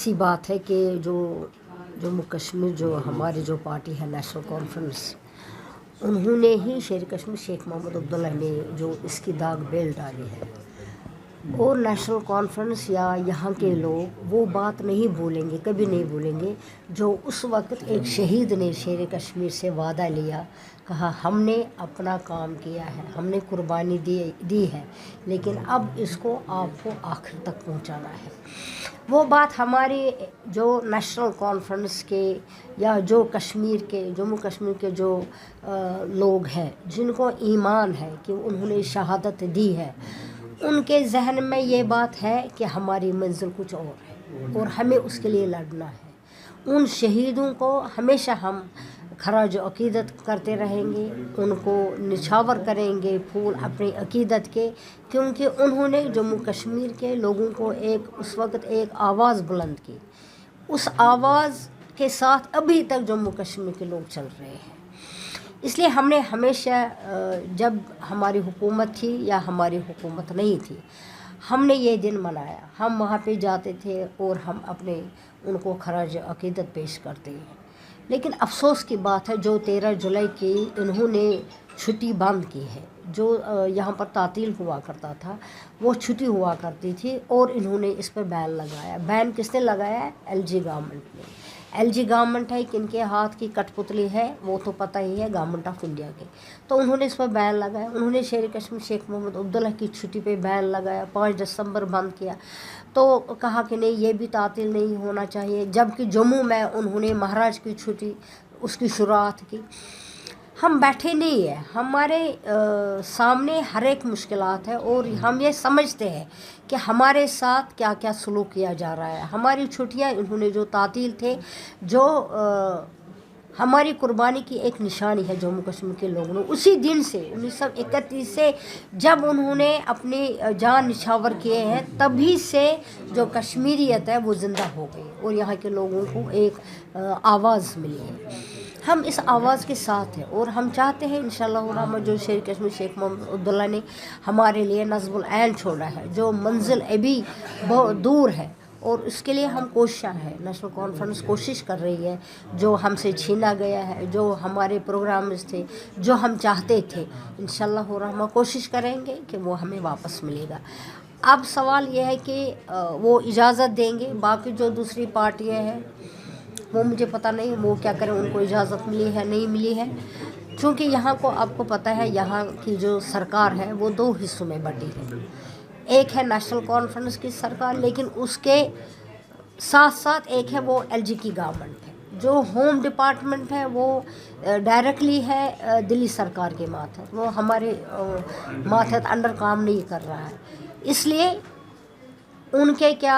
सी बात है कि जो जम्मू कश्मीर जो हमारी जो पार्टी है नेशनल कॉन्फ्रेंस, उन्होंने ही शेर कश्मीर शेख मोहम्मद अब्दुल्ला ने जो इसकी दाग बेल डाली है। और नेशनल कॉन्फ्रेंस या यहाँ के लोग वो बात नहीं भूलेंगे, कभी नहीं भूलेंगे जो उस वक्त एक शहीद ने शेर कश्मीर से वादा लिया, कहा हमने अपना काम किया है, हमने कुर्बानी दी है, लेकिन अब इसको आपको आखिर तक पहुँचाना है। वो बात हमारे जो नेशनल कॉन्फ्रेंस के या जो कश्मीर के जम्मू कश्मीर के जो लोग हैं जिनको ईमान है कि उन्होंने शहादत दी है, उनके जहन में ये बात है कि हमारी मंजिल कुछ और है और हमें उसके लिए लड़ना है। उन शहीदों को हमेशा हम खराज अकीदत करते रहेंगे, उनको निछावर करेंगे फूल अपनी अकीदत के, क्योंकि उन्होंने जम्मू कश्मीर के लोगों को उस वक्त एक आवाज़ बुलंद की। उस आवाज़ के साथ अभी तक जम्मू कश्मीर के लोग चल रहे हैं। इसलिए हमने हमेशा जब हमारी हुकूमत थी या हमारी हुकूमत नहीं थी, हमने ये दिन मनाया। हम वहाँ पे जाते थे और हम अपने उनको खराज अकीदत पेश करते हैं। लेकिन अफसोस की बात है जो 13 जुलाई की इन्होंने छुट्टी बंद की है, जो यहाँ पर तातील हुआ करता था वो छुट्टी हुआ करती थी और इन्होंने इस पर बैन लगाया। बैन किसने लगाया? एलजी गवर्नमेंट ने। एलजी गवर्नमेंट है कि इनके हाथ की कठपुतली है, वो तो पता ही है, गवर्नमेंट ऑफ इंडिया के। तो उन्होंने इस पर बैन लगाया। उन्होंने शेर कश्मीर शेख मोहम्मद अब्दुल्ला की छुट्टी पे बैन लगाया, 5 दिसंबर बंद किया। तो कहा कि नहीं, ये भी तातील नहीं होना चाहिए, जबकि जम्मू में उन्होंने महाराज की छुट्टी उसकी शुरुआत की। हम बैठे नहीं हैं, हमारे सामने हर एक मुश्किलात है और हम ये समझते हैं कि हमारे साथ क्या क्या सलूक किया जा रहा है। हमारी छुट्टियां इन्होंने जो तातील थे, जो हमारी कुर्बानी की एक निशानी है जम्मू कश्मीर के लोगों ने, उसी दिन से 1931 से जब उन्होंने अपनी जान निछावर किए हैं, तभी से जो कश्मीरियत है वो ज़िंदा हो गई और यहाँ के लोगों को एक आवाज़ मिली है। हम इस आवाज़ के साथ हैं और हम चाहते हैं इंशाअल्लाह रहमान जो शेर कश्मीर शेख मोहम्मद अब्दुल्ला ने हमारे लिए नज़्बुल ऐन छोड़ा है, जो मंजिल अभी बहुत दूर है, और उसके लिए हम कोशिश हैं। नेशनल कॉन्फ्रेंस कोशिश कर रही है, जो हमसे छीना गया है, जो हमारे प्रोग्राम्स थे, जो हम चाहते थे, इंशाअल्लाह रहमान कोशिश करेंगे कि वो हमें वापस मिलेगा। अब सवाल यह है कि वो इजाज़त देंगे। बाकी जो दूसरी पार्टियाँ हैं वो मुझे पता नहीं वो क्या करें, उनको इजाज़त मिली है नहीं मिली है। क्योंकि यहाँ को आपको पता है यहाँ की जो सरकार है वो 2 हिस्सों में बटी है। एक है नेशनल कॉन्फ्रेंस की सरकार, लेकिन उसके साथ साथ एक है वो एलजी की गवर्नमेंट है। जो होम डिपार्टमेंट है वो डायरेक्टली है दिल्ली सरकार के मातहत, वो हमारे मातहत अंडर काम नहीं कर रहा है। इसलिए उनके क्या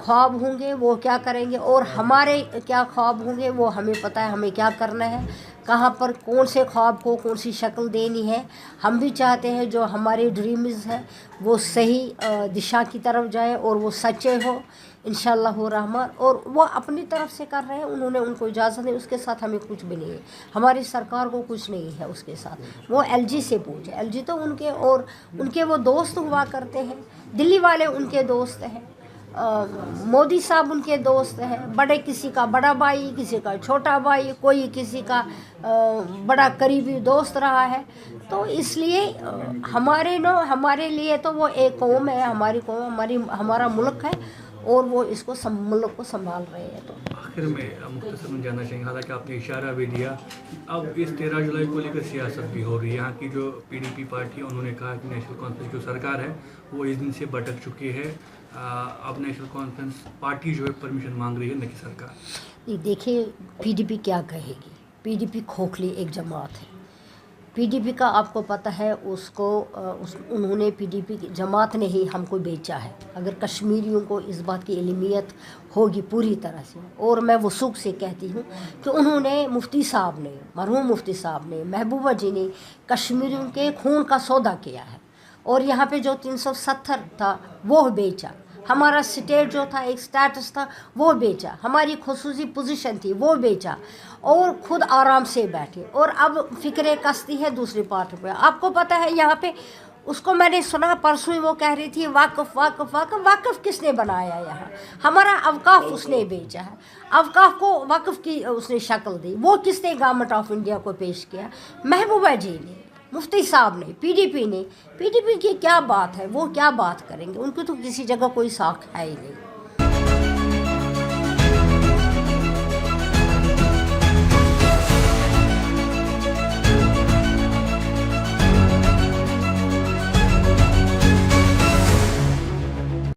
ख्वाब होंगे, वो क्या करेंगे, और हमारे क्या ख्वाब होंगे वो हमें पता है, हमें क्या करना है, कहाँ पर कौन से ख्वाब को कौन सी शक्ल देनी है। हम भी चाहते हैं जो हमारे ड्रीम्स हैं वो सही दिशा की तरफ जाए और वो सच्चे हो इंशाअल्लाह रहमान। और वो अपनी तरफ से कर रहे हैं, उन्होंने उनको इजाज़त नहीं, उसके साथ हमें कुछ भी नहीं है, हमारी सरकार को कुछ नहीं है उसके साथ। वो एलजी से पूछे, एलजी तो उनके और उनके वो दोस्त हुआ करते हैं, दिल्ली वाले उनके दोस्त हैं, मोदी साहब उनके दोस्त हैं, बड़े किसी का बड़ा भाई, किसी का छोटा भाई, कोई किसी का बड़ा करीबी दोस्त रहा है। तो इसलिए हमारे लिए तो वो एक कौम है, हमारी कौम हमारा मुल्क है और वो इसको मुल्क को संभाल रहे हैं। तो आखिर में मुख्तसर में जानना चाहेंगे, हालांकि आपने इशारा भी दिया, अब इस 13 जुलाई को लेकर सियासत भी हो रही है। यहाँ की जो पीडीपी पार्टी है उन्होंने कहा कि नेशनल कॉन्फ्रेंस जो सरकार है वो इस दिन से भटक चुकी है। अब नेशनल कॉन्फ्रेंस पार्टी जो है परमिशन मांग रही है, न कि सरकार। नहीं, देखिए पीडीपी क्या कहेगी, पीडीपी खोखली एक जमात है। पीडीपी का आपको पता है, उन्होंने पीडीपी की जमात ने ही हमको बेचा है। अगर कश्मीरियों को इस बात की इल्मियत होगी पूरी तरह से, और मैं वसूख से कहती हूँ कि उन्होंने मुफ्ती साहब ने, मरहूम मुफ्ती साहब ने, महबूबा जी ने कश्मीरियों के खून का सौदा किया है और यहाँ पे जो 370 था वो बेचा, हमारा स्टेट जो था एक स्टेटस था वो बेचा, हमारी खुसूसी पोजीशन थी वो बेचा और ख़ुद आराम से बैठे, और अब फिक्र कस्ती है दूसरी पार्टी पे। आपको पता है यहाँ पे اس کو میں نے سنا پرسوں ہی وہ کہہ رہی تھی واقف واقف واقف واقف کس نے بنایا یہاں؟ ہمارا اوقاف اس نے بیچا ہے، اوقاف کو وقف کی اس نے شکل دی، وہ کس نے گورنمنٹ آف انڈیا کو پیش کیا؟ محبوبہ جی نے، مفتی صاحب نے، پی ڈی پی نے۔ پی ڈی پی کی کیا بات ہے، وہ کیا بات کریں گے؟ ان کی تو کسی جگہ کوئی ساکھ ہے ہی نہیں۔